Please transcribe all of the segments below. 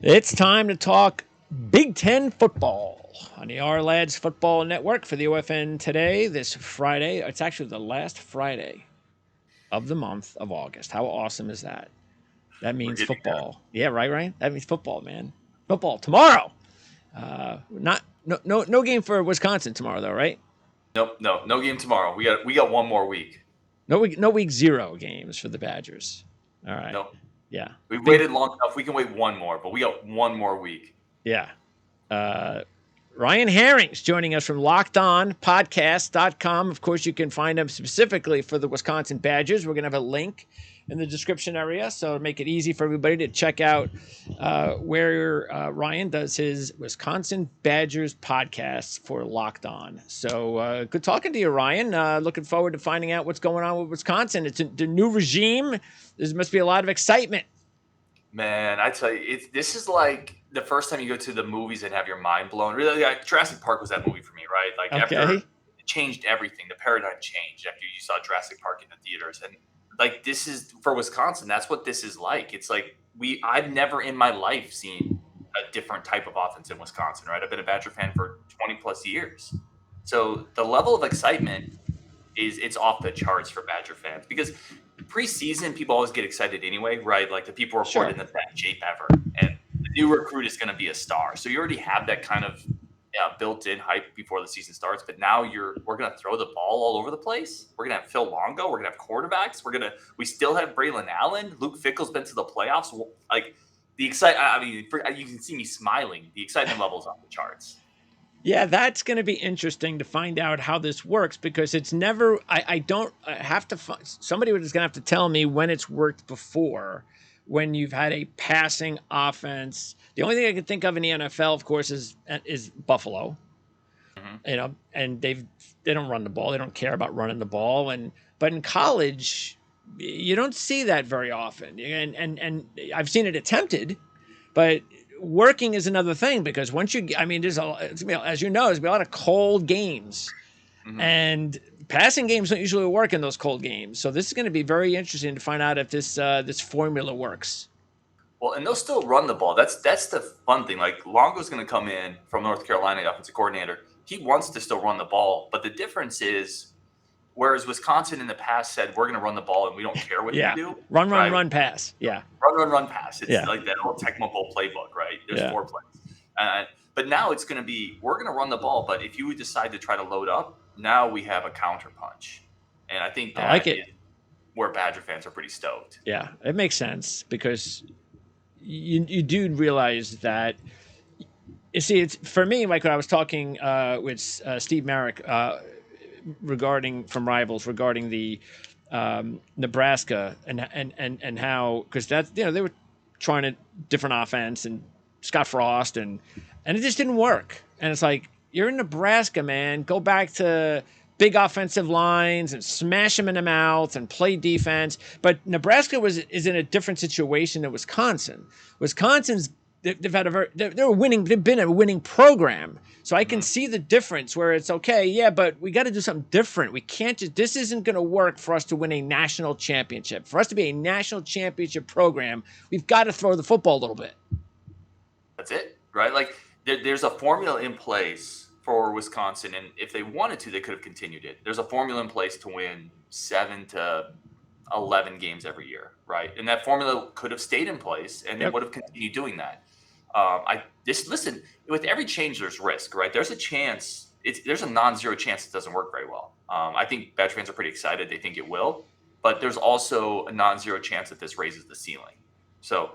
It's time to talk Big Ten football on the R Lads Football Network for the OFN today, this Friday. It's actually the last Friday of the month of August. How awesome is that? That We're means getting there. football. Yeah, right, Ryan? That means football, man. Football tomorrow. Not no game for Wisconsin tomorrow though, right? Nope, no game tomorrow. We got one more week. No week zero games for the Badgers. All right. Nope. Yeah. We've Big waited long enough. We can wait one more, but we got one more week. yeah. Uh, Ryan Harings joining us from LockedOnPodcast.com. Of course, you can find him specifically for the Wisconsin Badgers. We're going to have a link in the description area, so make it easy for everybody to check out where Ryan does his Wisconsin Badgers podcasts for Locked On. So good talking to you, Ryan. Looking forward to finding out what's going on with Wisconsin. It's the new regime. There must be a lot of excitement. Man, I tell you, this is like the first time you go to the movies and have your mind blown. Really, like, Jurassic Park was that movie for me, right? Like after Okay. it changed everything, the paradigm changed after you saw Jurassic Park in the theaters, and like this is for Wisconsin. That's what this is like. It's like I've never in my life seen a different type of offense in Wisconsin, right? I've been a Badger fan for 20 plus years, so the level of excitement it's off the charts for Badger fans because preseason people always get excited anyway, right? Like the people reported Sure. in the best shape ever, and the new recruit is going to be a star. So you already have that kind of built-in hype before the season starts. But now we're going to throw the ball all over the place. We're going to have Phil Longo. We're going to have quarterbacks. We still have Braylon Allen. Luke Fickle's been to the playoffs. Like the excitement. I mean, you can see me smiling. The excitement level's off the charts. Yeah, that's going to be interesting to find out how this works because it's never. I don't I have to. Somebody was going to have to tell me when it's worked before, when you've had a passing offense. The only thing I can think of in the NFL, of course, is Buffalo. Mm-hmm. And they don't run the ball. They don't care about running the ball. But in college, you don't see that very often. And I've seen it attempted, but working is another thing because once you, I mean, as you know, there's a lot of cold games, Mm-hmm. and passing games don't usually work in those cold games. So this is going to be very interesting to find out if this formula works. Well, and they'll still run the ball. That's the fun thing. Like Longo's going to come in from North Carolina, the offensive coordinator. He wants to still run the ball, but the difference is, whereas Wisconsin in the past said we're going to run the ball and we don't care what you Yeah, do, run, right? run, pass. Yeah, Run, pass. It's yeah, like that old technical playbook, right? There's yeah. four plays, but now it's going to be we're going to run the ball, but if you decide to try to load up, now we have a counter punch, and I think I like that it. is where Badger fans are pretty stoked. Yeah, it makes sense because you do realize that you see it's for me like when I was talking with Steve Merrick regarding from Rivals regarding the Nebraska and how because that's they were trying a different offense and Scott Frost and it just didn't work and it's like you're in Nebraska, man, go back to big offensive lines and smash them in the mouth and play defense. But Nebraska is in a different situation than Wisconsin. Wisconsin's they've had they're winning. They've been a winning program, so I can Mm-hmm. see the difference where it's okay. Yeah, but we got to do something different. We can't just. This isn't going to work for us to win a national championship. For us to be a national championship program, we've got to throw the football a little bit. That's it, right? Like there's a formula in place for Wisconsin, and if they wanted to, they could have continued it. There's a formula in place to win 7 to 11 games every year, right? And that formula could have stayed in place, and they Yep. would have continued doing that. I just listen with every change. There's risk, right? There's a chance. There's a non-zero chance it doesn't work very well. I think Badger fans are pretty excited. They think it will, but there's also a non-zero chance that this raises the ceiling. So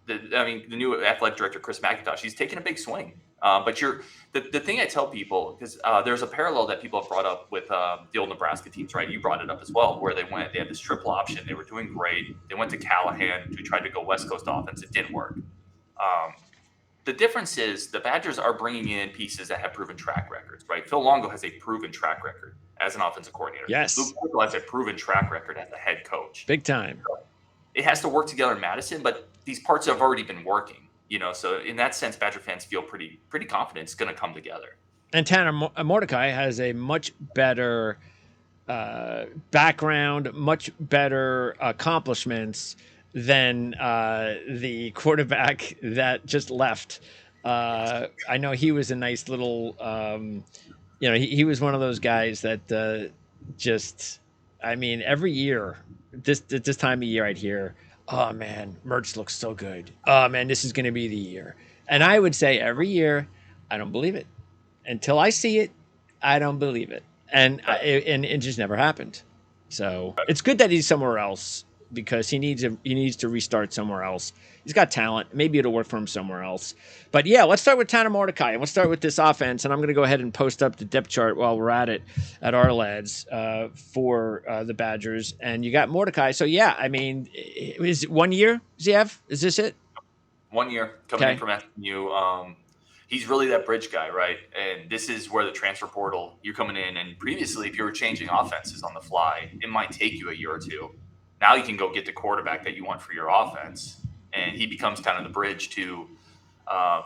the new athletic director, Chris McIntosh, he's taking a big swing. But the thing I tell people, because there's a parallel that people have brought up with the old Nebraska teams, right? You brought it up as well, where they had this triple option. They were doing great. They went to Callahan, who tried to go West Coast offense. It didn't work. Um, the difference is the Badgers are bringing in pieces that have proven track records, right? Phil Longo has a proven track record as an offensive coordinator. Yes. Luke Fickell has a proven track record as a head coach. Big time. It has to work together in Madison, but these parts have already been working, So in that sense, Badger fans feel pretty confident it's going to come together. And Tanner Mordecai has a much better background, much better accomplishments than the quarterback that just left. I know he was a nice little, he was one of those guys that just, I mean, every year, this time of year, I'd hear, "Oh man, Mertz looks so good. Oh man, this is going to be the year." And I would say every year, I don't believe it until I see it. I don't believe it, and Right. and it just never happened. So it's good that he's somewhere else because he needs to restart somewhere else. He's got talent. Maybe it'll work for him somewhere else. But yeah, let's start with Tanner Mordecai and let's start with this offense. And I'm going to go ahead and post up the depth chart while we're at it at our lads for the Badgers. And you got Mordecai. So yeah, I mean, is it 1 year? Does he have? Is this it? 1 year coming in Okay. from SMU. He's really that bridge guy, right? And this is where the transfer portal, you're coming in. And previously, if you were changing offenses on the fly, it might take you a year or two. Now you can go get the quarterback that you want for your offense. And he becomes kind of the bridge to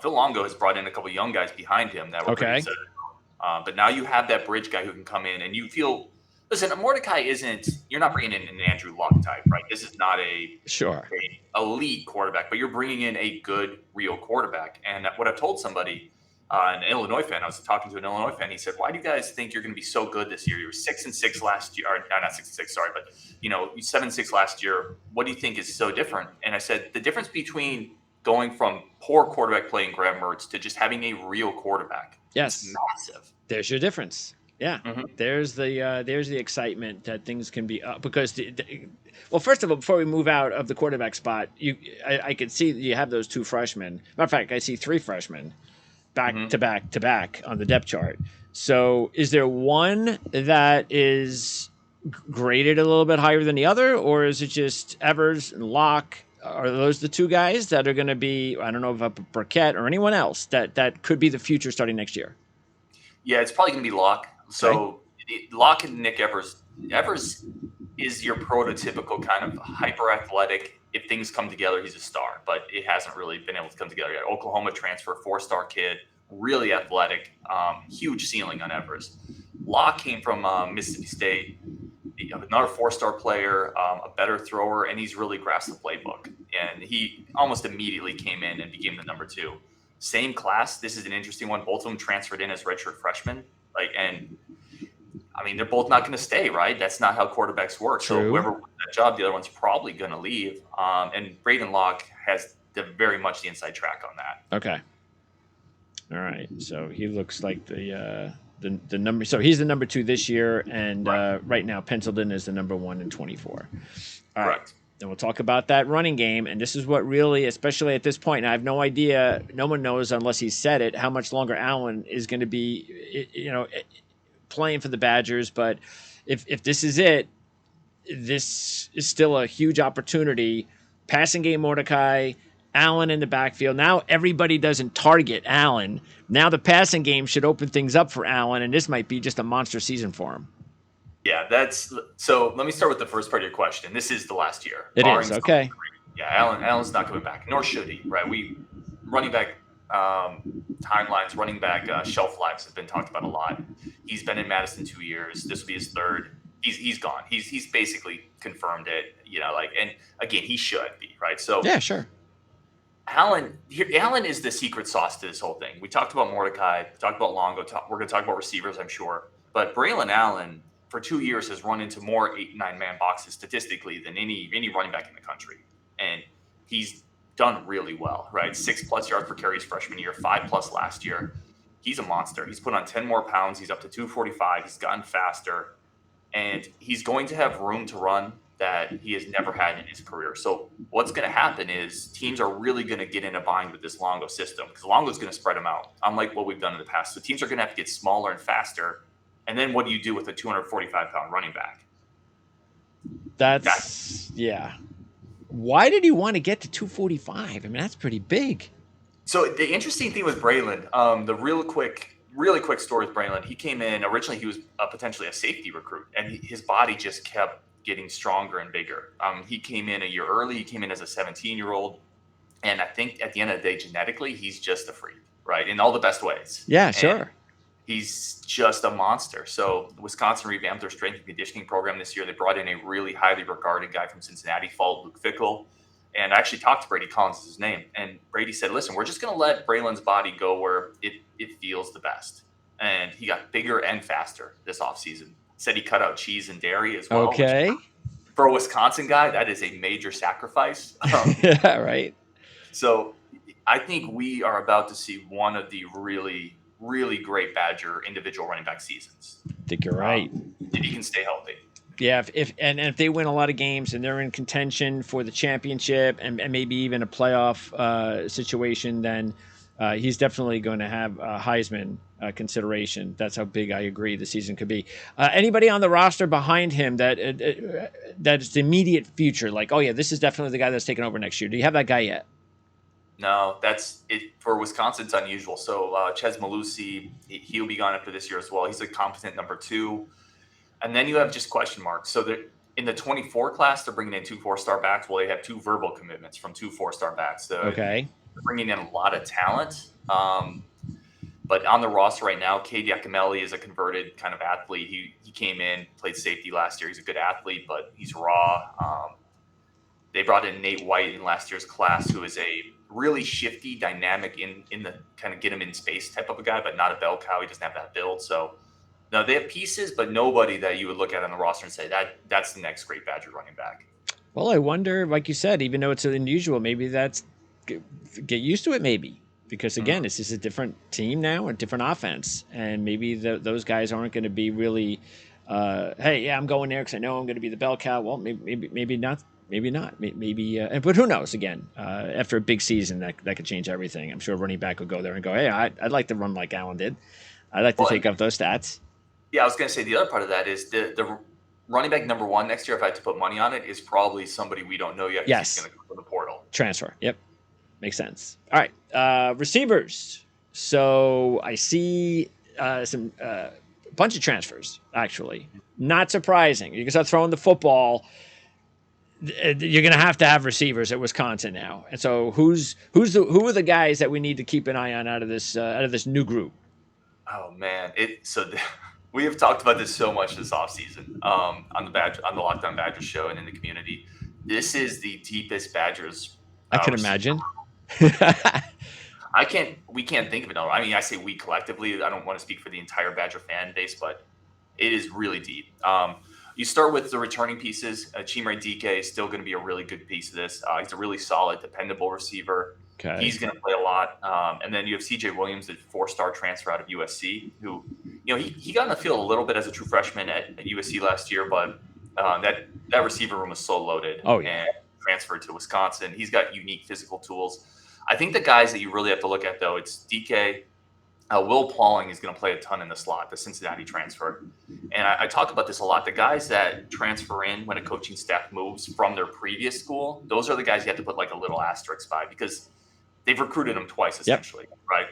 Phil Longo has brought in a couple of young guys behind him that were pretty Okay. excited. But now you have that bridge guy who can come in and you feel, listen, Mordecai isn't, you're not bringing in an Andrew Luck type, right? This is not Sure. a elite quarterback, but you're bringing in a good, real quarterback. And what I've told somebody, an Illinois fan, I was talking to an Illinois fan. He said, "Why do you guys think you're going to be so good this year? You were 6-6 last year, or not 6-6, sorry, but 7-6 last year. What do you think is so different?" And I said, the difference between going from poor quarterback play in Graham Mertz to just having a real quarterback, it's Yes. massive. There's your difference. Yeah. Mm-hmm. There's the excitement that things can be up because well, first of all, before we move out of the quarterback spot, I could see you have those two freshmen. Matter of fact, I see three freshmen back Mm-hmm. to back to back on the depth chart. So is there one that is graded a little bit higher than the other, or is it just Evers and Locke? Are those the two guys that are going to be? I don't know if Burkett or anyone else that could be the future starting next year. Yeah, it's probably going to be Locke. Okay. So Locke and Nick Evers. Evers is your prototypical kind of hyper athletic. If things come together, he's a star, but it hasn't really been able to come together yet. Oklahoma transfer, 4-star kid, really athletic, huge ceiling on Evers. Locke came from Mississippi State, another 4-star player, a better thrower, and he's really grasped the playbook. And he almost immediately came in and became the number two. Same class. This is an interesting one. Both of them transferred in as redshirt freshmen. And I mean, they're both not going to stay, right? That's not how quarterbacks work. So True. whoever wins that job, the other one's probably going to leave. And Braden Locke has very much the inside track on that. Okay. All right. So he looks like the number. So he's the number two this year, and Right. right now Pencilton is the number one in 24. All right. Correct. Then we'll talk about that running game, and this is what really, especially at this point, and I have no idea. No one knows unless he said it how much longer Allen is going to be, playing for the Badgers. But if this is it, this is still a huge opportunity. Passing game Mordecai, Allen in the backfield. Now everybody doesn't target Allen. Now the passing game should open things up for Allen, and this might be just a monster season for him. Yeah, that's so. Let me start with the first part of your question. This is the last year, It barring is something okay. great. Yeah, Allen's not coming back, nor should he. Right? We running back timelines, running back shelf lives have been talked about a lot. He's been in Madison 2 years. This will be his third. He's gone. He's basically confirmed it. And again, he should be right. So Yeah, sure. Allen is the secret sauce to this whole thing. We talked about Mordecai, we talked about Longo. We're going to talk about receivers, I'm sure. But Braylon Allen, for 2 years, has run into more 8-9 man boxes statistically than any running back in the country, and he's done really well. Right, 6+ yards per carry his freshman year, 5+ last year. He's a monster. He's put on 10 more pounds. He's up to 245. He's gotten faster, and he's going to have room to run that he has never had in his career. So what's going to happen is teams are really going to get in a bind with this Longo system because Longo's going to spread them out, unlike what we've done in the past. So teams are going to have to get smaller and faster. And then what do you do with a 245-pound running back? Yeah. Why did he want to get to 245? I mean, that's pretty big. So the interesting thing with Braylon, the really quick story with Braylon, he came in, originally he was potentially a safety recruit, and his body just kept getting stronger and bigger. He came in a year early. He came in as a 17-year-old. And I think at the end of the day, genetically, he's just a freak, right? In all the best ways. Yeah, And sure. he's just a monster. So Wisconsin revamped their strength and conditioning program this year. They brought in a really highly regarded guy from Cincinnati, followed Luke Fickle. And I actually talked to Brady Collins, is his name, and Brady said, "Listen, we're just going to let Braylon's body go where it feels the best." And he got bigger and faster this offseason. Said he cut out cheese and dairy as well, which Okay. for a Wisconsin guy, that is a major sacrifice. Yeah, right. So I think we are about to see one of the really, really great Badger individual running back seasons. I think you're right. If he can stay healthy. Yeah, if they win a lot of games and they're in contention for the championship and maybe even a playoff situation, then he's definitely going to have Heisman consideration. That's how big I agree the season could be. Anybody on the roster behind him that is the immediate future? Like, oh yeah, this is definitely the guy that's taking over next year. Do you have that guy yet? No, that's it for Wisconsin. It's unusual. So Ches Malusi, he'll be gone after this year as well. He's a competent number two, and then you have just question marks. So in the 24 class, they're bringing in two four-star backs. Well, they have two verbal commitments from two four-star backs. So Okay. they're bringing in a lot of talent. But on the roster right now, Cade Yakimelli is a converted kind of athlete. He came in, played safety last year. He's a good athlete, but he's raw. They brought in Nate White in last year's class, who is a really shifty, dynamic in the kind of get him in space type of a guy, but not a bell cow. He doesn't have that build. So no, they have pieces, but nobody that you would look at on the roster and say that's the next great Badger running back. Well, I wonder, like you said, even though it's unusual, maybe that's get used to it, maybe because again, it's just a different team now, a different offense, and maybe those guys aren't going to be really, hey, yeah, I'm going there because I know I'm going to be the bell cow. Well, maybe not. Maybe not. Maybe, but who knows? Again, after a big season, that could change everything. I'm sure a running back will go there and go, "Hey, I'd like to run like Allen did. I'd like to Well, take up those stats." yeah, I was going to say the other part of that is the running back number one next year. If I had to put money on it, is probably somebody we don't know yet because he's Yes, going to go from the portal. transfer. Yep, makes sense. All right, receivers. So I see some bunch of transfers. Actually, not surprising. You can start throwing the football. You're going to have receivers at Wisconsin now. And so who are the guys that we need to keep an eye on out of this new group? Oh man, we have talked about this so much this offseason on the Locked On Badgers show and in the community. This is the deepest Badgers I can receiver. imagine. We can't think of it all. I mean, I say we collectively. I don't want to speak for the entire Badger fan base, but it is really deep. You start with the returning pieces. Chimere Dike is still going to be a really good piece of this. He's a really solid, dependable receiver. Okay. He's going to play a lot. And then you have CJ Williams, the four-star transfer out of USC, who, he got in the field a little bit as a true freshman at USC last year, but that receiver room was so loaded. Oh, yeah. And transferred to Wisconsin. He's got unique physical tools. I think the guys that you really have to look at, though, it's DK. Will Pauling is going to play a ton in the slot, the Cincinnati transfer. And I talk about this a lot. The guys that transfer in when a coaching staff moves from their previous school, those are the guys you have to put like a little asterisk by because they've recruited them twice, essentially, right?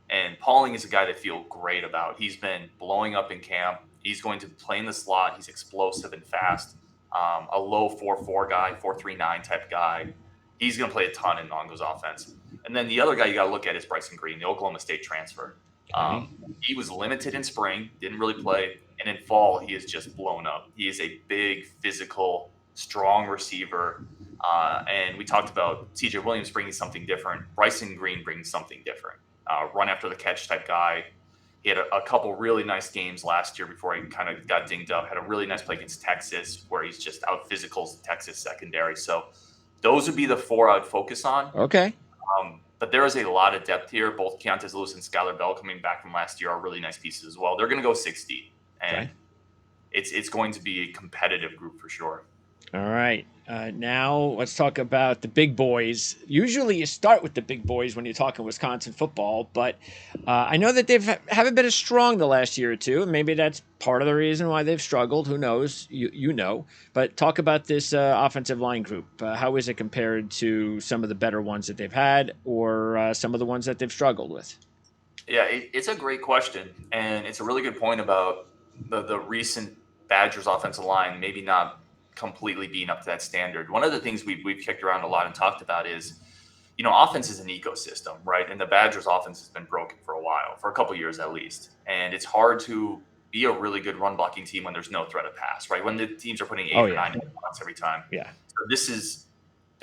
And Pauling is a guy that feel great about. He's been blowing up in camp. He's going to play in the slot. He's explosive and fast. A low 4.4 guy, 4.39 type guy. He's going to play a ton in Mongo's offense. And then the other guy you got to look at is Bryson Green, the Oklahoma State transfer. Okay. He was limited in spring, didn't really play. And in fall, he is just blown up. He is a big, physical, strong receiver. And we talked about CJ Williams bringing something different. Bryson Green brings something different. Run after the catch type guy. He had a couple really nice games last year before he kind of got dinged up. Had a really nice play against Texas where he's just out physicals Texas secondary. So those would be the four I would focus on. Okay. But there is a lot of depth here. Both Keontae Lewis and Skylar Bell coming back from last year are really nice pieces as well. They're going to go 60, and it's going to be a competitive group for sure. All right. Now let's talk about the big boys. Usually you start with the big boys when you're talking Wisconsin football, but I know that haven't been as strong the last year or two. Maybe that's part of the reason why they've struggled. Who knows? You know. But talk about this offensive line group. How is it compared to some of the better ones that they've had or some of the ones that they've struggled with? Yeah, it's a great question, and it's a really good point about the recent Badgers offensive line maybe not completely being up to that standard. One of the things we've kicked around a lot and talked about is, offense is an ecosystem, right? And the Badgers offense has been broken for a while, for a couple years at least. And it's hard to be a really good run blocking team when there's no threat of pass, right? When the teams are putting 8 or 9 blocks every time. Yeah. So this is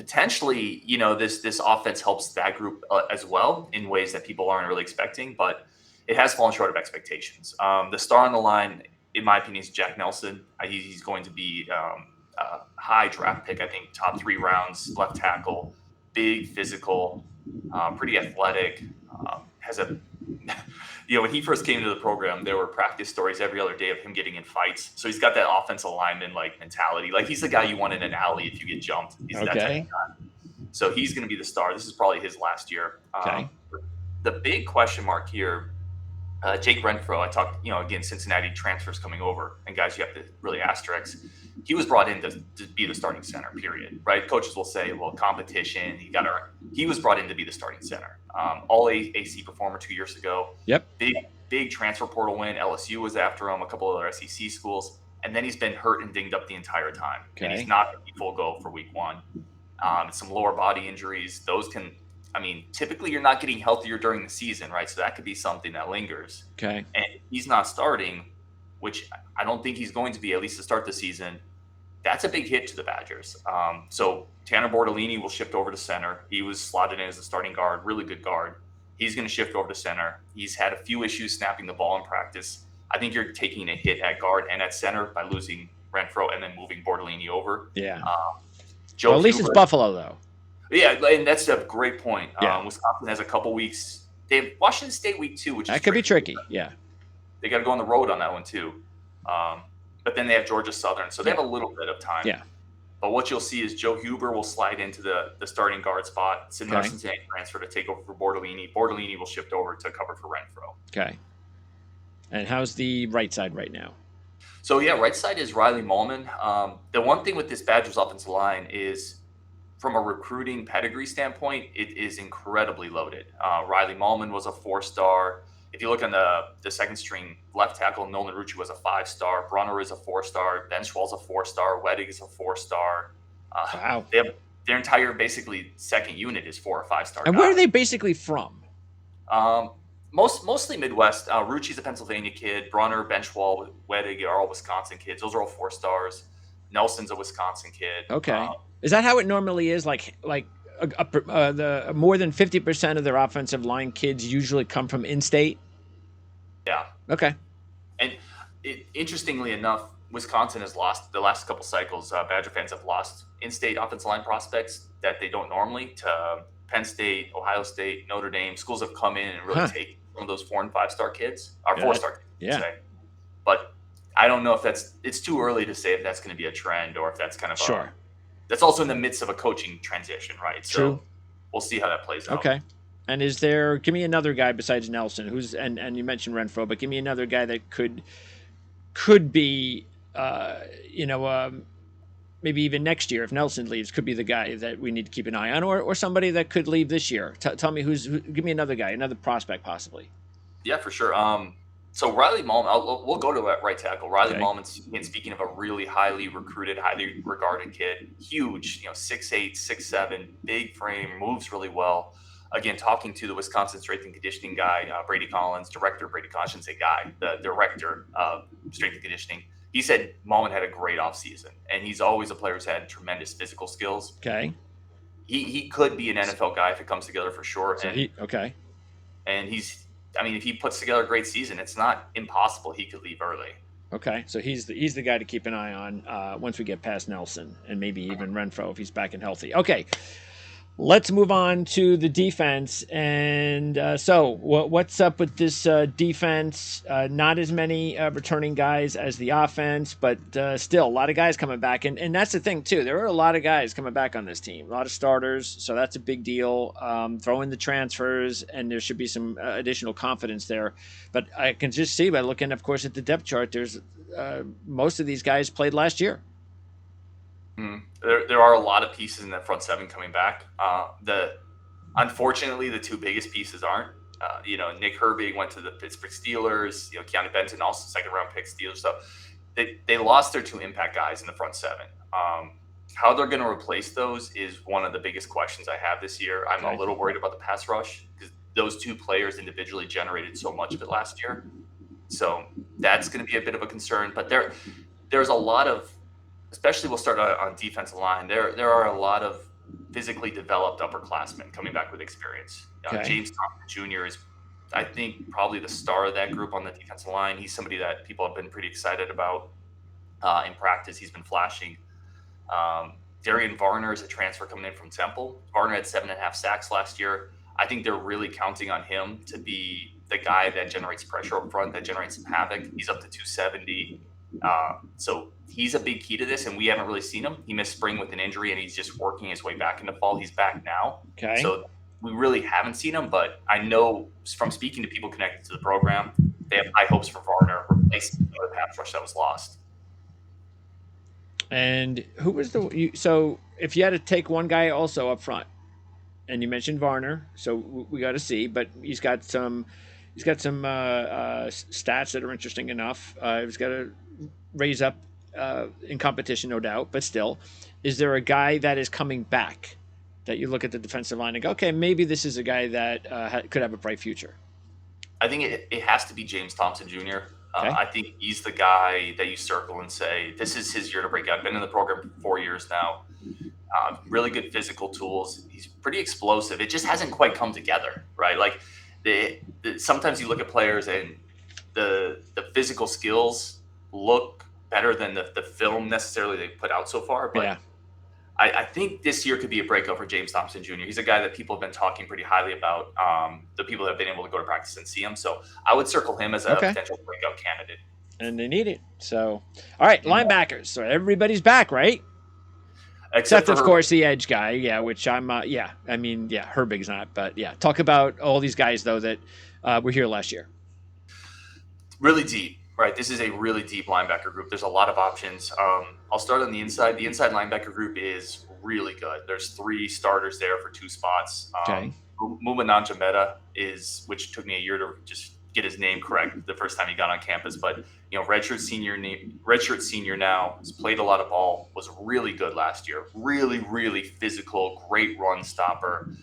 potentially, this offense helps that group as well in ways that people aren't really expecting, but it has fallen short of expectations. The star on the line, in my opinion, is Jack Nelson. He's going to be a high draft pick, I think, top 3 rounds, left tackle, big, physical, pretty athletic. Has a when he first came to the program, there were practice stories every other day of him getting in fights. So he's got that offensive lineman like mentality. Like he's the guy you want in an alley if you get jumped. He's that type of Okay. guy. So he's going to be the star. This is probably his last year. Okay. The big question mark here, Jake Renfro. I talked, again, Cincinnati transfers coming over, and guys you have to really asterisk. He was brought in to be the starting center. Period. Right? Coaches will say, well, competition. He was brought in to be the starting center. All AC performer 2 years ago. Yep. Big transfer portal win. LSU was after him. A couple other SEC schools, and then he's been hurt and dinged up the entire time, and he's not going to be full go for week one. Some lower body injuries. Those can, typically you're not getting healthier during the season, right? So that could be something that lingers. Okay. And he's not starting, which I don't think he's going to be, at least to start the season. That's a big hit to the Badgers. So Tanner Bortolini will shift over to center. He was slotted in as a starting guard, really good guard. He's going to shift over to center. He's had a few issues snapping the ball in practice. I think you're taking a hit at guard and at center by losing Renfro and then moving Bortolini over. Yeah. Joe at least Huber, it's Buffalo, though. Yeah, and that's a great point. Yeah. Wisconsin has a couple weeks. They have Washington State week 2, which that could be tricky. Yeah. They got to go on the road on that one too. But then they have Georgia Southern, so they have a little bit of time. Yeah. But what you'll see is Joe Huber will slide into the starting guard spot. Cincinnati transfer to take over for Bortolini. Bortolini will shift over to cover for Renfro. Okay. And how's the right side right now? So, right side is Riley Mahlman. The one thing with this Badgers offensive line is, from a recruiting pedigree standpoint, it is incredibly loaded. Riley Mahlman was a 4-star. If you look on the second string left tackle, Nolan Rucci was a 5-star. Brunner is a 4-star. Benchwall's a 4-star. Weddig is a 4-star. Wow. They have their entire basically second unit is 4 or 5-star. And where are they basically from? Mostly Midwest. Rucci's a Pennsylvania kid. Brunner, Benchwall, Weddig are all Wisconsin kids. Those are all 4-stars. Nelson's a Wisconsin kid. Okay. Is that how it normally is? Like the more than 50% of their offensive line kids usually come from in-state? Yeah. Okay. And interestingly enough, Wisconsin has lost the last couple cycles. Badger fans have lost in-state offensive line prospects that they don't normally to Penn State, Ohio State, Notre Dame. Schools have come in and really take some of those 4- and 5-star kids, or 4-star kids, say. But I don't know if it's too early to say if that's going to be a trend or if that's kind of that's also in the midst of a coaching transition, right? True. So we'll see how that plays out. Okay. And give me another guy besides Nelson, who's and you mentioned Renfro, but give me another guy that could be, maybe even next year if Nelson leaves, could be the guy that we need to keep an eye on, or somebody that could leave this year. Tell me give me another guy, another prospect possibly. Yeah, for sure. So Riley Mahlman, we'll go to right tackle. Riley Mahlman, speaking of a really highly recruited, highly regarded kid, huge, 6'8", 6'7", big frame, moves really well. Again, talking to the Wisconsin strength and conditioning guy, Brady Collins, director Brady Collins, I shouldn't say guy, the director of strength and conditioning. He said Mahlman had a great offseason, and he's always a player who's had tremendous physical skills. Okay. He could be an NFL guy if it comes together for sure. So and if he puts together a great season, it's not impossible he could leave early. Okay, so he's the guy to keep an eye on once we get past Nelson and maybe even Renfro if he's back and healthy. Okay, let's move on to the defense. And so what's up with this defense? Not as many returning guys as the offense, but still a lot of guys coming back. And that's the thing, too. There are a lot of guys coming back on this team, a lot of starters, so that's a big deal. Throw in the transfers, and there should be some additional confidence there. But I can just see by looking, of course, at the depth chart, there's most of these guys played last year. There are a lot of pieces in that front seven coming back. Unfortunately, the two biggest pieces aren't. Nick Herbig went to the Pittsburgh Steelers. Keanu Benton also second-round pick Steelers. So they lost their 2 impact guys in the front seven. How they're going to replace those is one of the biggest questions I have this year. I'm a little worried about the pass rush because those 2 players individually generated so much of it last year. So that's going to be a bit of a concern. But there's a lot of, especially we'll start on defensive line. There are a lot of physically developed upperclassmen coming back with experience. Okay. James Thompson Jr. is, I think, probably the star of that group on the defensive line. He's somebody that people have been pretty excited about in practice. He's been flashing. Darian Varner is a transfer coming in from Temple. Varner had 7.5 sacks last year. I think they're really counting on him to be the guy that generates pressure up front, that generates some havoc. He's up to 270. So he's a big key to this, and we haven't really seen him. He missed spring with an injury, and he's just working his way back into fall. He's back now. Okay. So we really haven't seen him, but I know from speaking to people connected to the program, they have high hopes for Varner replacing the pass rush that was lost. And who was so if you had to take one guy also up front, and you mentioned Varner, so we got to see, but he's got some stats that are interesting enough. He's got to raise up in competition, no doubt, but still, is there a guy that is coming back that you look at the defensive line and go, okay, maybe this is a guy that could have a bright future? I think it has to be James Thompson Jr. Okay. I think he's the guy that you circle and say, this is his year to break out. Been in the program for 4 years now. Really good physical tools. He's pretty explosive. It just hasn't quite come together, right? Like sometimes you look at players and the physical skills look better than the film necessarily they put out so far. But Yeah. I think this year could be a breakout for James Thompson Jr. He's a guy that people have been talking pretty highly about. The people that have been able to go to practice and see him. So I would circle him as a Okay. potential breakout candidate. And they need it. So, all right, linebackers. So everybody's back, right? Except Except for of course the edge guy, yeah. Which I'm, yeah. I mean, yeah, Herbig's not, but yeah. Talk about all these guys though that were here last year. really deep, right? This is a really deep linebacker group. There's a lot of options. I'll start on the inside. The inside linebacker group is really good. There's 3 starters there for 2 spots. Okay. Muma Nanjameta is, which took me a year to just get his name correct the first time he got on campus, but redshirt senior now, has played a lot of ball, was really good last year. Really, really physical, great run stopper.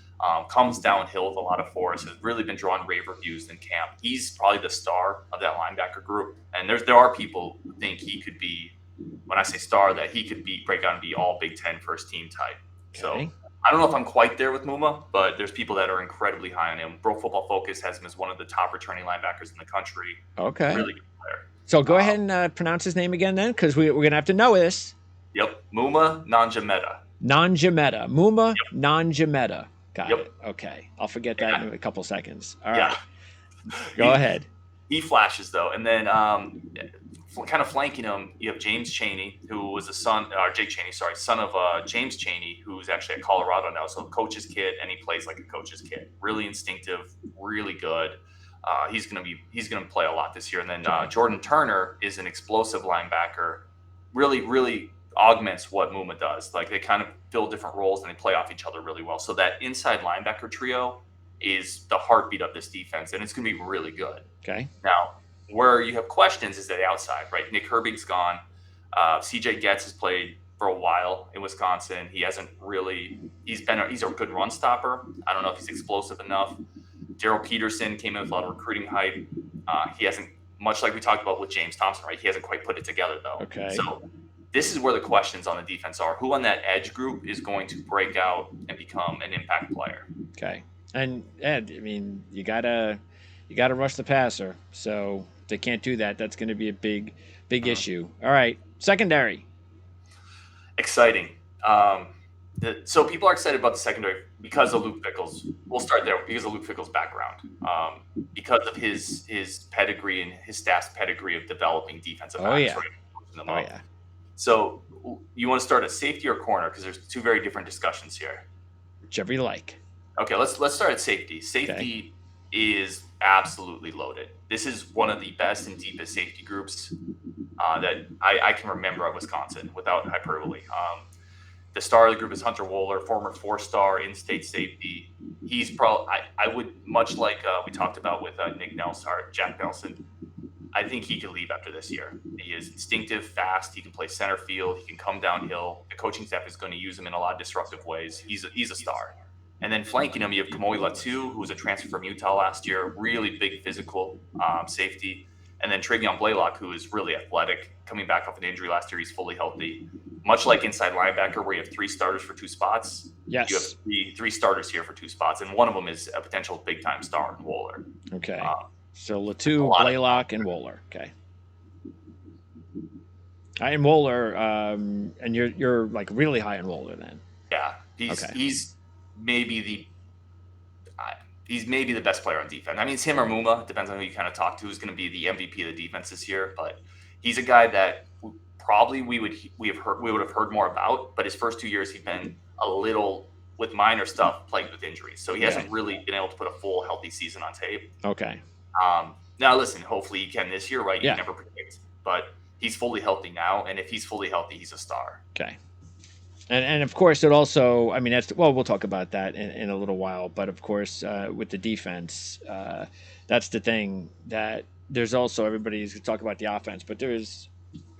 Comes downhill with a lot of force. Has really been drawing rave reviews in camp. He's probably the star of that linebacker group. And there are people who think he could be, when I say star, that he could break out and be all Big Ten first team type. Okay. So I don't know if I'm quite there with Muma, but there's people that are incredibly high on him. Pro Football Focus has him as one of the top returning linebackers in the country. Okay. Really good player. So go ahead and pronounce his name again then, because we're going to have to know this. Yep. Muma Nanjameta. Nanjameta. Muma Yep. Nanjameta. Got Yep. it. Okay. I'll forget that in a couple seconds. All Yeah. right. Go ahead. He flashes though, and then kind of flanking him, you have James Chaney, who was Jake Chaney, son of James Chaney, who's actually at Colorado now, so coach's kid, and he plays like a coach's kid. Really instinctive, really good. He's gonna play a lot this year. And then Jordan Turner is an explosive linebacker. Really, really augments what Muma does. Like they kind of fill different roles and they play off each other really well. So that inside linebacker trio is the heartbeat of this defense, and it's going to be really good. Okay. Now, where you have questions is at the outside, right? Nick Herbig's gone. CJ Getz has played for a while in Wisconsin. He's a good run stopper. I don't know if he's explosive enough. Daryl Peterson came in with a lot of recruiting hype. He hasn't, much like we talked about with James Thompson, right? He hasn't quite put it together though. Okay. So this is where the questions on the defense are. Who on that edge group is going to break out and become an impact player? Okay. And Ed, I mean, you gotta rush the passer. So if they can't do that, that's going to be a big issue. All right, secondary. Exciting. So people are excited about the secondary because of Luke Fickles. We'll start there because of Luke Fickles' background, because of his pedigree and his staff's pedigree of developing defensive backs. Yeah. Right? Yeah. So you want to start at safety or corner? Because there's 2 very different discussions here. Whichever you like. Okay, let's start at safety. Safety is absolutely loaded. This is one of the best and deepest safety groups that I can remember at Wisconsin without hyperbole. The star of the group is Hunter Wohler, former 4-star in-state safety. He's probably, I would, much like we talked about with Nick Nelson or Jack Nelson, I think he could leave after this year. He is instinctive, fast. He can play center field. He can come downhill. The coaching staff is going to use him in a lot of disruptive ways. He's a star. And then flanking him, you have Kamoi Latu, who was a transfer from Utah last year, really big physical safety. And then Travion Blaylock, who is really athletic, coming back off an injury last year. He's fully healthy. Much like inside linebacker, where you have three starters for two spots, you have Yes. three starters here for two spots, and one of them is a potential big time star in Wooler. Okay. Uh, So a Latu, lot of Blaylock, and Wohler. Okay. And Wohler, and you're like really high in Wohler then. yeah, Okay. maybe the uh, he's maybe the best player on defense. I mean, it's him or Muma. Depends on who you kind of talk to. Who's going to be the MVP of the defense this year? But he's a guy that probably we would have heard more about. But his first 2 years, he's been a little with minor stuff, plagued with injuries. So he Okay. hasn't really been able to put a full healthy season on tape. Okay. Now, listen, hopefully he can this year, right? You can Yeah. never predict, but he's fully healthy now, and if he's fully healthy, he's a star. Okay. And of course it also, I mean, that's, well, we'll talk about that in a little while, but of course with the defense, that's the thing that there's also, everybody's going to talk about the offense, but there's,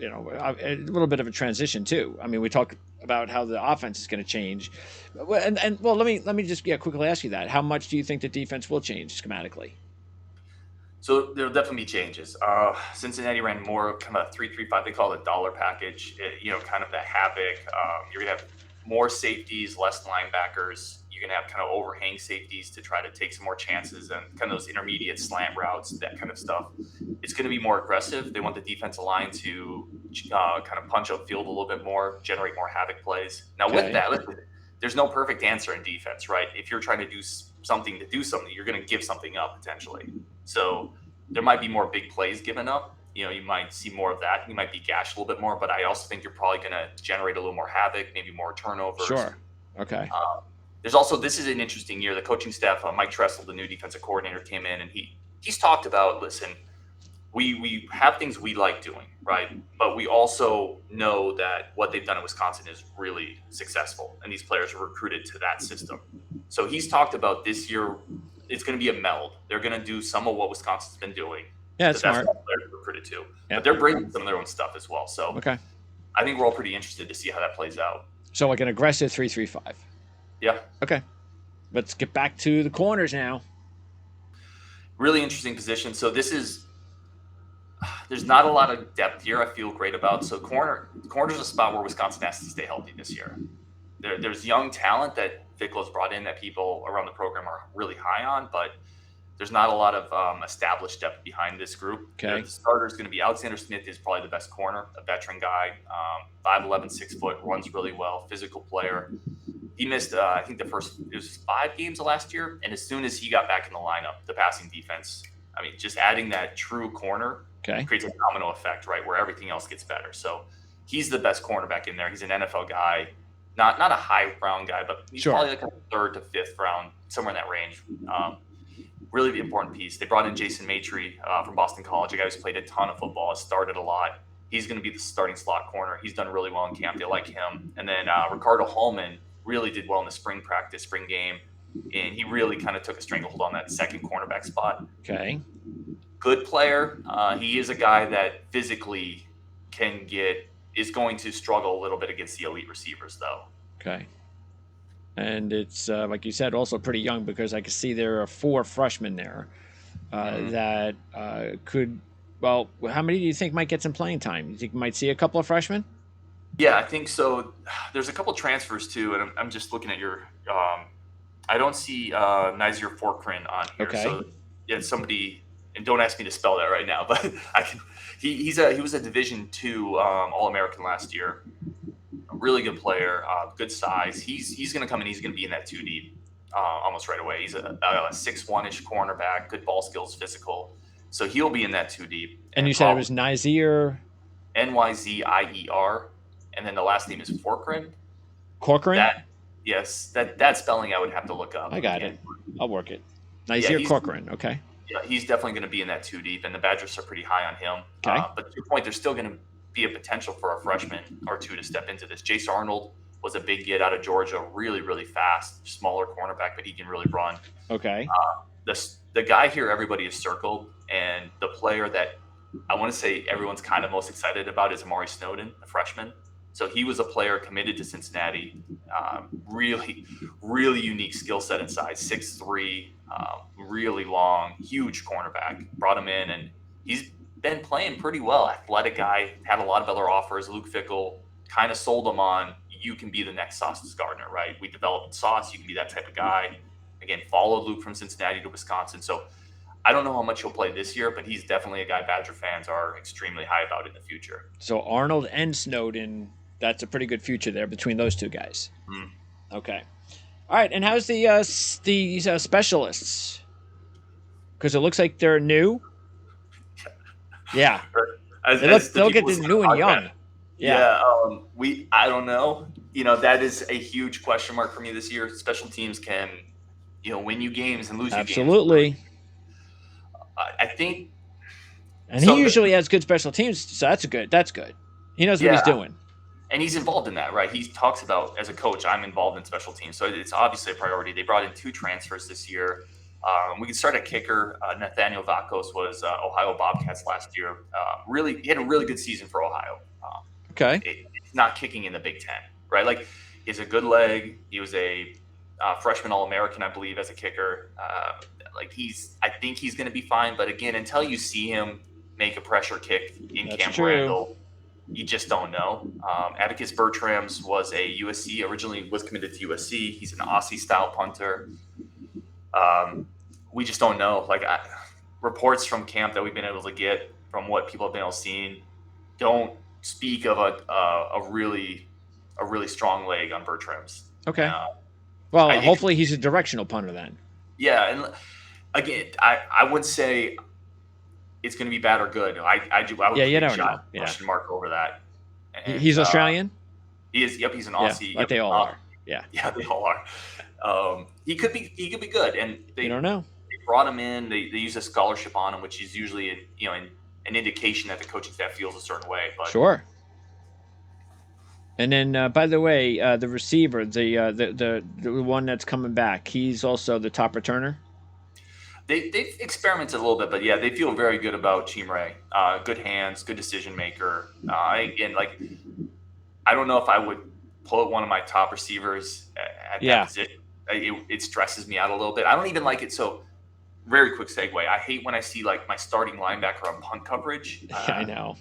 a little bit of a transition too. I mean, we talk about how the offense is going to change, and well, let me just, yeah, quickly ask you that. How much do you think the defense will change schematically? So there'll definitely be changes. Cincinnati ran more kind of 3-3-5. They call it a dollar package. Kind of the havoc. You're gonna have more safeties, less linebackers. You're gonna have kind of overhang safeties to try to take some more chances and kind of those intermediate slant routes, that kind of stuff. It's going to be more aggressive. They want the defensive line to kind of punch up field a little bit more, generate more havoc plays. Now, with Okay. that, listen, there's no perfect answer in defense, right? If you're trying to do something to do something, you're going to give something up potentially. So there might be more big plays given up. You might see more of that. You might be gashed a little bit more, but I also think you're probably going to generate a little more havoc, maybe more turnovers. Sure. Okay. There's also, this is an interesting year. The coaching staff, Mike Tressel, the new defensive coordinator, came in and he's talked about, listen, we have things we like doing, right? But we also know that what they've done in Wisconsin is really successful, and these players are recruited to that system. So he's talked about this year, it's going to be a meld. They're going to do some of what Wisconsin's been doing Yeah, that's because that's smart. what players are recruited to. Yeah. But they're bringing some of their own stuff as well. So Okay. I think we're all pretty interested to see how that plays out. So like an aggressive 3-3-5. Yeah. Okay. Let's get back to the corners now. Really interesting position. So there's not a lot of depth here. I feel great about. So corner's a spot where Wisconsin has to stay healthy this year. There's young talent that Fickle's brought in that people around the program are really high on, but there's not a lot of established depth behind this group. Okay. The starter is going to be Alexander Smith, is probably the best corner, a veteran guy, 5'11", 6 foot, runs really well, physical player. He missed, I think, it was 5 games of last year, and as soon as he got back in the lineup, the passing defense, I mean, just adding that true corner creates a domino effect, right, where everything else gets better. So he's the best cornerback in there. He's an NFL guy, not a high round guy, but he's probably like a 3rd to 5th round, somewhere in that range. Really the important piece. They brought in Jason Maitre from Boston College, a guy who's played a ton of football, has started a lot. He's going to be the starting slot corner. He's done really well in camp. They like him. And then Ricardo Hallman really did well in the spring game, and he really kind of took a stranglehold on that second cornerback spot. Okay. Good player. He is a guy that physically is going to struggle a little bit against the elite receivers, though. Okay. And it's, like you said, also pretty young, because I can see there are 4 freshmen there that could, well, how many do you think might get some playing time? You think you might see a couple of freshmen? Yeah, I think so. There's a couple transfers too, and I'm just looking at your. I don't see Nazir Forkrin on here. Okay. So yeah, somebody, and don't ask me to spell that right now, but I can. He was a Division II All-American last year. A really good player, good size. He's going to come in. He's going to be in that 2 deep almost right away. He's a 6'1" cornerback, good ball skills, physical. So he'll be in that 2 deep. And you said it was Nazir? Nyzier, and then the last name is Forkrin. Corcoran? Yes, that spelling I would have to look up. I got it. I'll work it. Nazir Corcoran. Okay. Yeah, he's definitely going to be in that 2 deep, and the Badgers are pretty high on him. Okay. But to your point, there's still going to be a potential for a freshman or two to step into this. Jace Arnold was a big get out of Georgia, really, really fast, smaller cornerback, but he can really run. Okay. The guy here everybody has circled, and the player that I want to say everyone's kind of most excited about is Amari Snowden, a freshman. So he was a player committed to Cincinnati. Really, really unique skill set and size. 6'3", really long, huge cornerback. Brought him in, and he's been playing pretty well. Athletic guy, had a lot of other offers. Luke Fickle kind of sold him on you can be the next Sauce Gardner, right? We developed Sauce, you can be that type of guy. Again, followed Luke from Cincinnati to Wisconsin. So I don't know how much he'll play this year, but he's definitely a guy Badger fans are extremely high about in the future. So Arnold and Snowden, that's a pretty good future there between those two guys. Mm. Okay. All right, and how's the specialists? Because it looks like they're new. Yeah, As they the look people at the listening to new the and podcast, young. Yeah, yeah, I don't know. That is a huge question mark for me this year. Special teams can, win you games and lose you games really. absolutely. I think And he so. usually has good special teams, so that's good. That's good. He knows what Yeah, he's doing. and he's involved in that, right? He talks about as a coach, I'm involved in special teams, so it's obviously a priority. They brought in 2 transfers this year. We can start at kicker. Nathaniel Vakos was Ohio Bobcats last year. Really, he had a really good season for Ohio. Okay. It's not kicking in the Big Ten, right? Like, he has a good leg. He was a freshman All-American, I believe, as a kicker. I think he's going to be fine. But again, until you see him make a pressure kick in That's Camp true. Randall, you just don't know. Atticus Bertrams was a USC, originally was committed to USC. He's an Aussie-style punter. We just don't know. Reports from camp that we've been able to get from what people have been able to see don't speak of a really strong leg on Bertram's. Okay. Uh, Well, hopefully he's a directional punter then. Yeah, and again, I would say it's going to be bad or good. I would Yeah, you put a don't know. Yeah. question mark over that. And, He's Australian? He is. Yep, he's an Yeah, Aussie. like Yep, they all are. Yeah. Yeah, they all are. He could be good, and You don't know. they brought him in. They use a scholarship on him, which is usually an indication that the coaching staff feels a certain way. But Sure. And then, by the way, the receiver, the one that's coming back, he's also the top returner. they've experimented a little bit, but yeah, they feel very good about Chimere. Good hands, good decision maker. Again, I don't know if I would pull one of my top receivers at Yeah. that position. It stresses me out a little bit. I don't even like it. So, very quick segue. I hate when I see my starting linebacker on punt coverage. I know.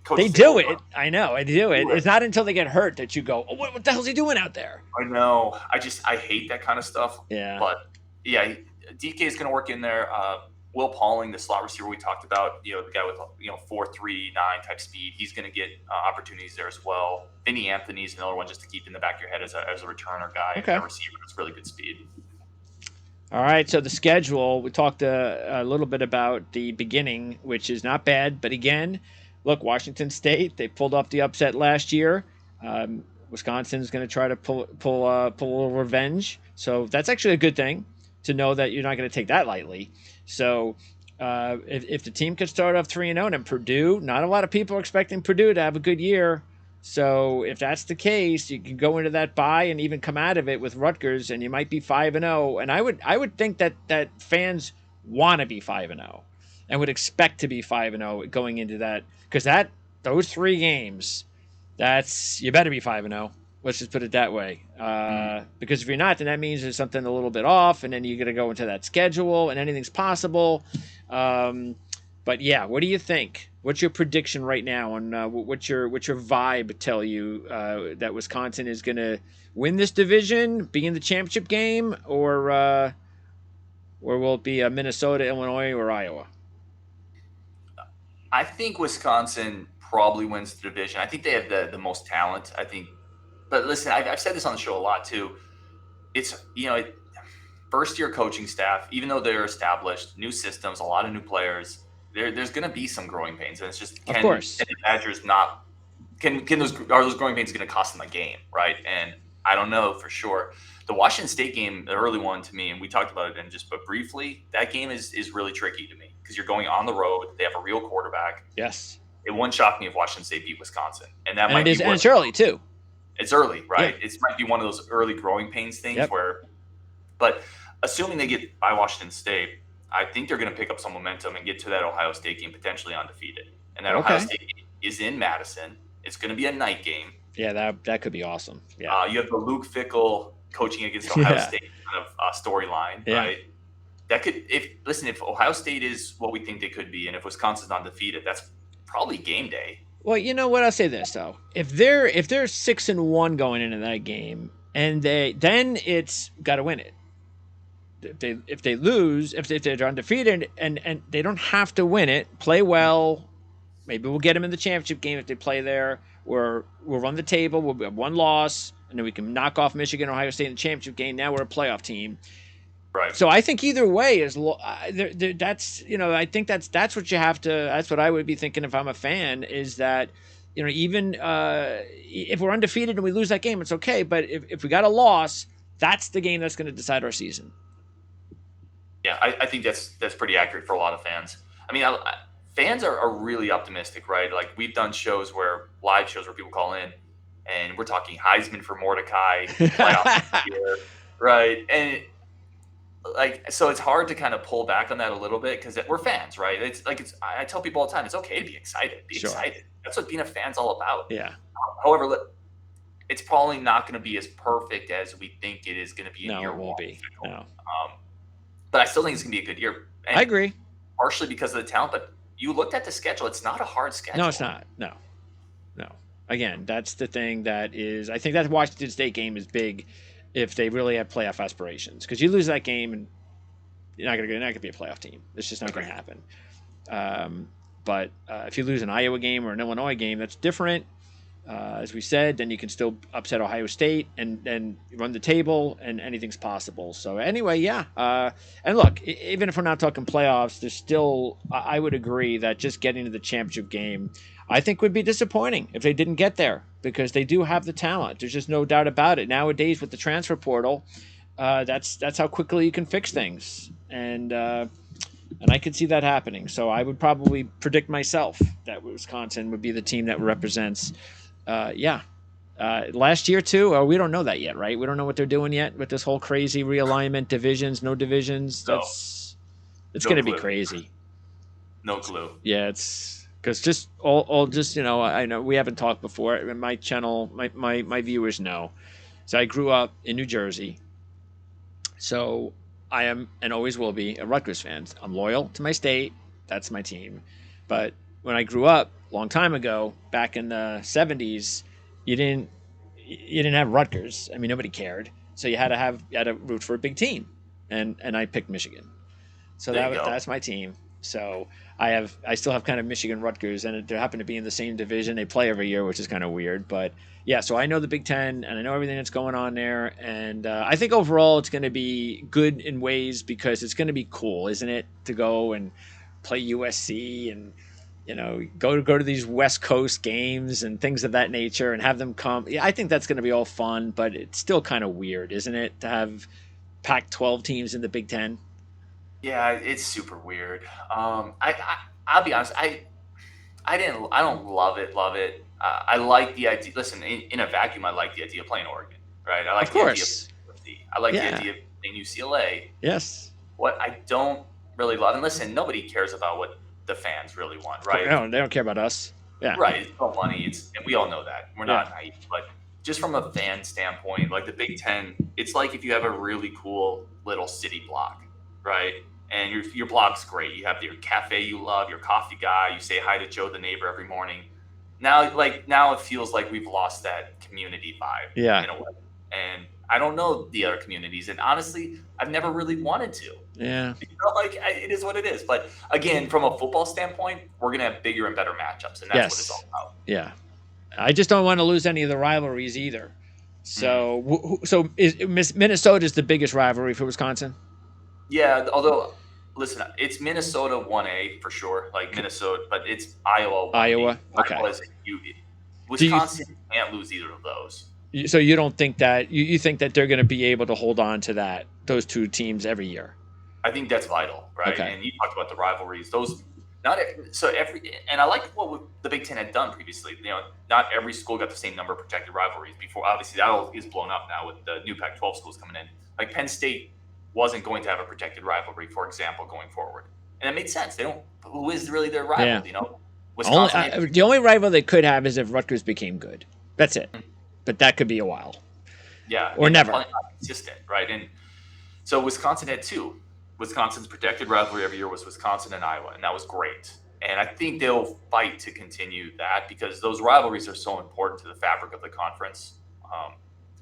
Coaches They do say, it. I know. They do it. It's not until they get hurt that you go, oh, what the hell's he doing out there? I know. I hate that kind of stuff. Yeah. But yeah, DK is going to work in there. Will Pauling, the slot receiver we talked about, the guy with 4.39 type speed, he's going to get opportunities there as well. Vinny Anthony's another one just to keep in the back of your head as a returner guy, Okay. a receiver that's really good speed. All right, so the schedule, we talked a little bit about the beginning, which is not bad. But again, look, Washington State, they pulled off the upset last year. Wisconsin's going to try to pull a little revenge. So that's actually a good thing to know that you're not going to take that lightly. So if the team could start off 3-0, and Purdue, not a lot of people are expecting Purdue to have a good year. So if that's the case, you can go into that bye and even come out of it with Rutgers, and you might be 5-0. And I would think that fans want to be 5-0 and would expect to be 5-0 going into that, because those 3 games, you better be 5-0. Let's just put it that way. Because if you're not, then that means there's something a little bit off, and then you're going to go into that schedule, and anything's possible. But yeah, what do you think? What's your prediction right now, and what's your vibe tell you that Wisconsin is going to win this division, be in the championship game, or will it be Minnesota, Illinois, or Iowa? I think Wisconsin probably wins the division. I think they have the most talent. I think, but listen, I've said this on the show a lot too. It's first year coaching staff, even though they're established, new systems, a lot of new players. There's going to be some growing pains, and it's just Of course. Can the Badgers not are those growing pains going to cost them a game, right? And I don't know for sure. The Washington State game, the early one to me, and we talked about it, but briefly, that game is really tricky to me because you're going on the road. They have a real quarterback. Yes. It wouldn't shock me if Washington State beat Wisconsin, and that and it's early too. It's early, right? Yeah. It might be one of those early growing pains things Yep. but assuming they get by Washington State, I think they're going to pick up some momentum and get to that Ohio State game potentially undefeated. And that Ohio State game is in Madison. It's going to be a night game. Yeah, that could be awesome. Yeah. You have the Luke Fickell coaching against Ohio State kind of storyline, right? That could, if Ohio State is what we think they could be, and if Wisconsin's undefeated, that's probably game day. Well, you know what? I'll say this though: if they're 6-1 going into that game, and then it's got to win it. If they lose, if they're undefeated, and they don't have to win it, play well. Maybe we'll get them in the championship game if they play there. We'll run the table. We'll have one loss, and then we can knock off Michigan, Ohio State in the championship game. Now we're a playoff team. Right. So I think either way is that's I think that's what you have to. That's what I would be thinking if I'm a fan. Is that even if we're undefeated and we lose that game, it's okay. But if we got a loss, that's the game that's going to decide our season. Yeah, I think that's pretty accurate for a lot of fans. I mean, fans are really optimistic, right? Like we've done shows where live shows where people call in, and we're talking Heisman for Mordecai, playoff year, right? And like so, it's hard to kind of pull back on that a little bit because we're fans, right? It's like I tell people all the time, it's okay to be excited. Be Sure. excited. That's what being a fan's all about. Yeah. However, it's probably not going to be as perfect as we think it is going to be in No, year it won't one. be. No. But I still think it's going to be a good year. I And agree. partially because of the talent, but you looked at the schedule, it's not a hard No, it's schedule. not. No. No. Again, that's the thing that is. I think that Washington State game is big if they really have playoff aspirations. Because you lose that game and you're not gonna be a playoff team. It's just not going to Agreed. happen. But if you lose an Iowa game or an Illinois game, that's different. As we said, then you can still upset Ohio State and run the table, and anything's possible. So anyway, yeah. And look, even if we're not talking playoffs, there's still I would agree that just getting to the championship game, I think would be disappointing if they didn't get there because they do have the talent. There's just no doubt about it. Nowadays with the transfer portal, that's how quickly you can fix things, and I could see that happening. So I would probably predict myself that Wisconsin would be the team that represents. Yeah. Last year too. We don't know that yet, right? We don't know what they're doing yet with this whole crazy realignment, divisions, no divisions. No, It's no going to be clue. crazy. No clue. Yeah, it's because just all just I know we haven't talked before. My channel, my viewers know. So I grew up in New Jersey. So I am and always will be a Rutgers fan. I'm loyal to my state. That's my team. But when I grew up a long time ago, back in the '70s, you didn't have Rutgers. I mean, nobody cared. So you had to root for a big team, and I picked Michigan. So There you go. that's my team. So I still have kind of Michigan Rutgers, and they happen to be in the same division. They play every year, which is kind of weird. But yeah, so I know the Big Ten, and I know everything that's going on there, and I think overall it's going to be good in ways because it's going to be cool, isn't it, to go and play USC and go to these West Coast games and things of that nature and have them come. Yeah, I think that's going to be all fun, but it's still kind of weird, isn't it, to have Pac-12 teams in the Big Ten? Yeah, it's super weird. I'll be honest. I don't love it. Love it. I like the idea. Listen, in a vacuum, I like the idea of playing Oregon. Right. I Of like the idea of course. playing USC. I like the Yeah. idea of playing UCLA. Yes. What I don't really love, and listen, nobody cares about what the fans really want, Of course. right? They don't care about us. Yeah. Right. It's about money. And we all know that. We're Yeah. not naive. But just from a fan standpoint, like the Big Ten, it's like if you have a really cool little city block, right? And your block's great. You have your cafe you love, your coffee guy, you say hi to Joe the neighbor every morning. Now it feels like we've lost that community vibe Yeah. in a way. And I don't know the other communities. And honestly, I've never really wanted to. Yeah. It is what it is. But again, from a football standpoint, we're gonna have bigger and better matchups, and that's what it's all Yes. about. Yeah. I just don't want to lose any of the rivalries either. Mhm. So Minnesota is the biggest rivalry for Wisconsin? Yeah, although listen, it's Minnesota 1A for sure, like Minnesota, but it's Iowa 1B. Iowa. Okay. Iowa is a huge. Do you Wisconsin can't lose either of those. so you don't think that you think that they're going to be able to hold on to those two teams every year? I think that's vital, right? Okay. And you talked about the rivalries; those not so every. And I like what the Big Ten had done previously. Not every school got the same number of protected rivalries before. Obviously, that all is blown up now with the new Pac-12 schools coming in. Like Penn State wasn't going to have a protected rivalry, for example, going forward, and it made sense. They don't. Who is really their rival? Yeah. Wisconsin. The only rival they could have is if Rutgers became good. That's it. But that could be a while Yeah, or and they're never. probably not consistent, right? And so Wisconsin had two. Wisconsin's protected rivalry every year was Wisconsin and Iowa, and that was great. And I think they'll fight to continue that because those rivalries are so important to the fabric of the conference.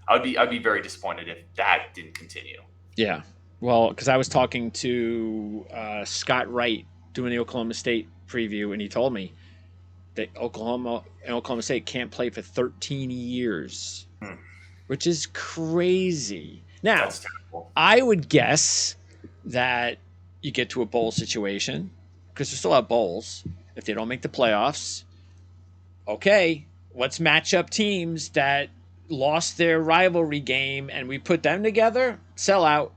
I'd be very disappointed if that didn't continue. Yeah. Well, because I was talking to Scott Wright doing the Oklahoma State preview, and he told me that Oklahoma and Oklahoma State can't play for 13 years, Hmm, which is crazy. Now, that's terrible. I would guess that you get to a bowl situation because they still have bowls. If they don't make the playoffs, okay, let's match up teams that lost their rivalry game and we put them together, sell out.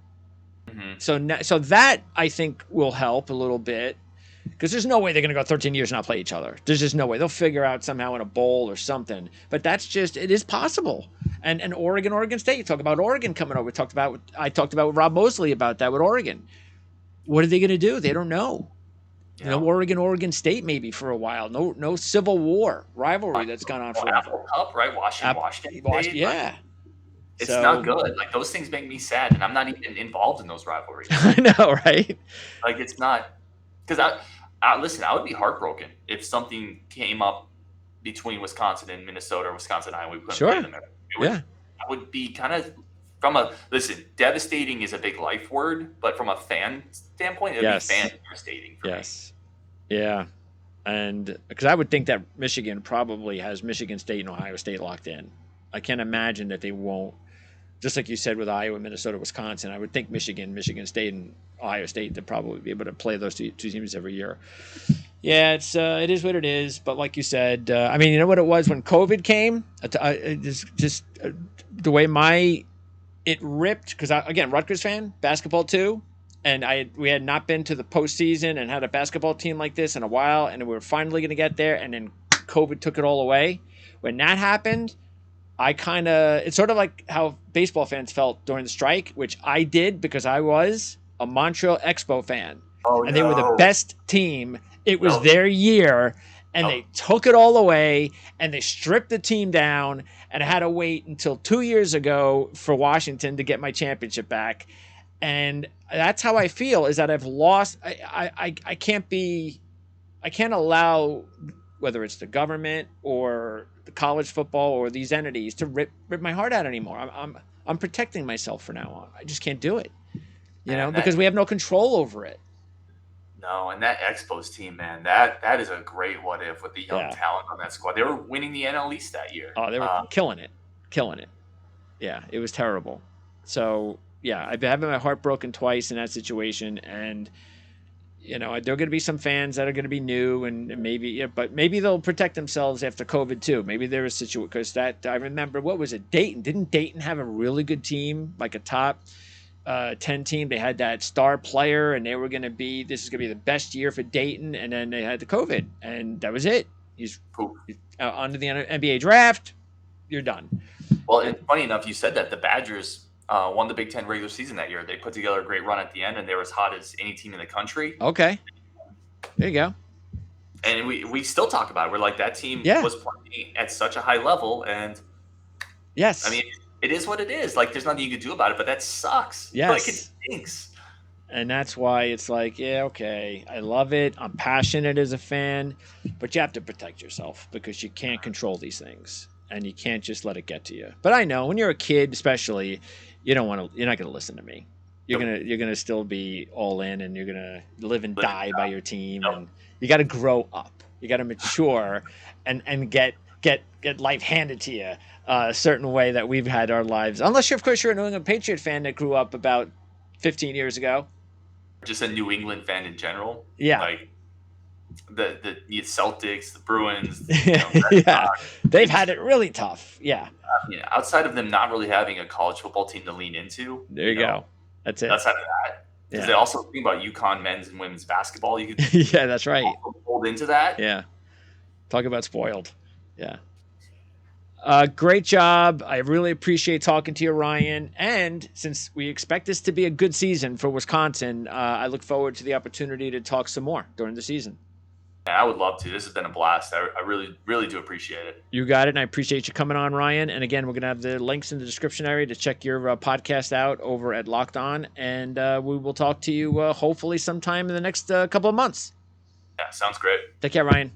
Hmm. So that I think will help a little bit because there's no way they're going to go 13 years and not play each other. There's just no way. They'll figure out somehow in a bowl or something. But that's just it is possible. And Oregon State. You talk about Oregon coming over. I talked about with Rob Mosley about that with Oregon. What are they going to do? They don't know. Yeah. Oregon State maybe for a while. No Civil War rivalry that's gone on forever. Apple Cup, right? Washington State. Yeah. It's So, not good. Like those things make me sad, and I'm not even involved in those rivalries. I know, right? Like it's not because listen. I would be heartbroken if something came up between Wisconsin and Minnesota or Wisconsin and Iowa. We couldn't play Sure. them. Yeah. I would be kind of from a listen. Devastating is a big life word, but from a fan standpoint, it'd Yes. be fan devastating for me. Yes. Yeah. And because I would think that Michigan probably has Michigan State and Ohio State locked in. I can't imagine that they won't. Just like you said with Iowa, Minnesota, Wisconsin, I would think Michigan State, and Ohio State to probably be able to play those two teams every year. Yeah, it is what it is. But like you said, I mean, you know what it was when COVID came? The way it ripped because again, Rutgers fan, basketball too, and we had not been to the postseason and had a basketball team like this in a while, and we were finally going to get there, and then COVID took it all away. When that happened, it's sort of like how baseball fans felt during the strike, which I did because I was a Montreal Expo fan. Oh, and they were the best team. It was No. their year, and No. they took it all away, and they stripped the team down, and I had to wait until 2 years ago for Washington to get my championship back. And that's how I feel, is that I've lost. I can't allow, whether it's the government or the college football or these entities, to rip my heart out anymore. I'm protecting myself from now on. I just can't do it, because we have no control over it. No, and that Expos team, man, that is a great what if with the young talent on that squad. They were winning the NL East that year. Oh, they were killing it. Yeah, it was terrible. So yeah, I've been having my heart broken twice in that situation, and there are going to be some fans that are going to be new, and but maybe they'll protect themselves after COVID too. Maybe there is situation because I remember, what was it? Dayton. Didn't Dayton have a really good team, like a top 10 team? They had that star player, and this is going to be the best year for Dayton, and then they had the COVID, and that was it. He's onto the NBA draft. You're done. Well, and funny enough, you said that the Badgers won the Big Ten regular season that year. They put together a great run at the end, and they were as hot as any team in the country. Okay. There you go. And we still talk about it. We're like, that team was playing at such a high level, and yes, I mean, it is what it is. Like, there's nothing you can do about it, but that sucks. Yes. Like, it stinks. And that's why it's like, yeah, okay, I love it. I'm passionate as a fan, but you have to protect yourself because you can't control these things, and you can't just let it get to you. But I know when you're a kid, especially, you're not going to listen to me. You're gonna still be all in, and you're gonna live and die by your team, and you got to grow up. You got to mature, and get life handed to you a certain way that we've had our lives. Unless of course you're a New England Patriot fan that grew up about 15 years ago. Just a New England fan in general. Yeah. Like the Celtics, the Bruins. Yeah. They've had it really tough. Yeah. Outside of them not really having a college football team to lean into. There you go. That's it. Outside of that. Because they also think about UConn men's and women's basketball. You could yeah, that's right. Hold into that. Yeah. Talk about spoiled. Yeah. Great job. I really appreciate talking to you, Ryan. And since we expect this to be a good season for Wisconsin, I look forward to the opportunity to talk some more during the season. Yeah, I would love to. This has been a blast. I really, really do appreciate it. You got it, and I appreciate you coming on, Ryan. And again, we're going to have the links in the description area to check your podcast out over at Locked On. And we will talk to you hopefully sometime in the next couple of months. Yeah, sounds great. Take care, Ryan.